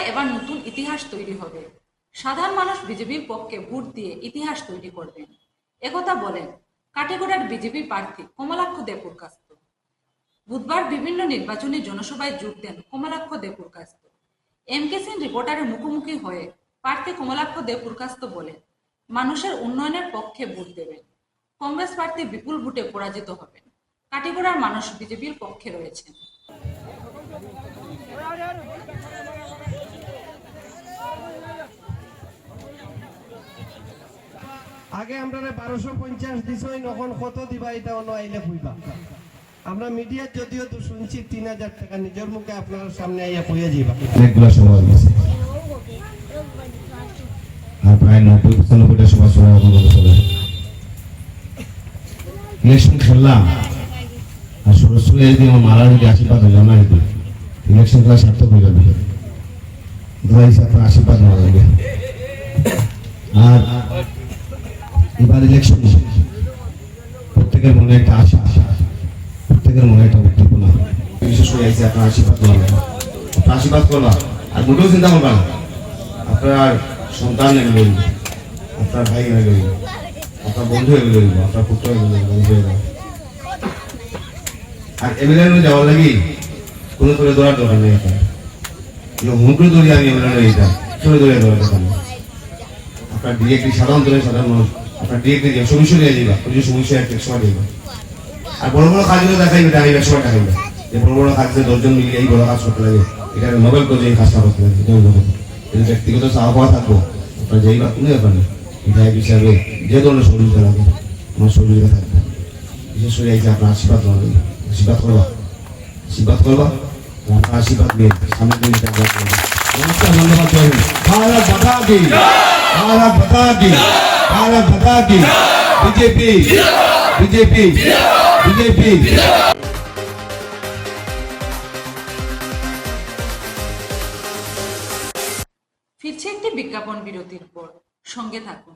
কাটিগড়ায় এবার নতুন ইতিহাস তৈরি হবে। সাধারণ মানুষ বিজেপির পক্ষে ভোট দিয়ে ইতিহাস তৈরি করবেন, একথা বলেন কাটিগড়ার বিজেপি প্রার্থী কমলাক্ষ দেপুরকাস্ত। বুধবার বিভিন্ন নির্বাচনী জনসভায় যোগ দেন কমলাক্ষ দেপুরকাস্ত। এমকেসিন রিপোর্টারের মুখোমুখি হয়ে প্রার্থী কমলাক্ষ দেপুরকাস্ত বলেন, মানুষের উন্নয়নের পক্ষে ভোট দেবেন, কংগ্রেস প্রার্থী বিপুল ভোটে পরাজিত হবেন। কাটিগড়ার মানুষ বিজেপির পক্ষে রয়েছেন। আগে আমরা 1250 দিছই, এখন কত দিবা এটা অন্য আইলে কইবা। আমরা মিডিয়া যদিও তো শুনছি 3000 টাকা, নিজের মুখে আপনার সামনে আইয়া কইয়া যাবা। অনেকগুলো সভা হয়েছে, আর প্রায় 90-95টা সভা চলে। ইলেকশন খেললাম, আর সরস্বতী যদি আমার মারা যদি আশীর্বাদ হয়ে জানা হইত, ইলেকশন খেলা সার্থক হয়ে যাবে। আপনার আশীর্বাদ নেওয়া যাবে। আর এবার ইলেকশন প্রত্যেকের মনে একটা আশা, প্রত্যেকের মনে একটা উদ্দীপনা, বিশেষ করে আইসি আপনার আশীর্বাদ নেওয়া যাবে। আপনার আশীর্বাদ করলাম, আর মোটেও চিন্তা করবা না আপনার সন্তান এগুলো, আপনার ভাই এগুলো, আপনার বন্ধু এগুলো, আপনার পুত্র এগুলো, বন্ধু এগুলো। আর এমএলএ যাওয়ার লাগি কোনো করে দৌড়ার দরকার নেই। আপনার হুমকুড়ি দৌড়ি আমি এমএলএ এইটা চলে দৌড়ে দৌড়ার দরকার নেই। আপনার ডিরেক্টলি সাধারণ দলের সাধারণ মানুষ আপনার ডিরেক্টলি সমস্যা নিয়ে যাইবা, কিছু সমস্যা এক সময় যাইবা। আর বড় বড় কাজগুলো দেখাইবে, দেখাইবে এক সময় দেখাইবে যে বড় বড় কাজ 10 জন মিলিয়ে এই বড় কাজ করতে লাগে, এটা নোবেল করে এই কাজটা করতে লাগে। এটা ব্যক্তিগত চাওয়া থাকবো, আপনার যাইবা কোনো ব্যাপার নেই। বিধায়ক হিসাবে যে ধরনের সহযোগিতা লাগে আমার সহযোগিতা থাকবে। বিশেষ করে এই যে আপনার আশীর্বাদ নেওয়া যাবে, আশীর্বাদ করবা, আশীর্বাদ করবা, আপনার আশীর্বাদ নিয়ে সামনে দিন নমস্কার, ধন্যবাদ। ভারত মাতা কি, ভারত মাতা কি, ভারত মাতা কি, বিজেপি বিজেপি বিজেপি। ফিরছে একটি বিজ্ঞাপন বিরতির পর, সঙ্গে থাকুন।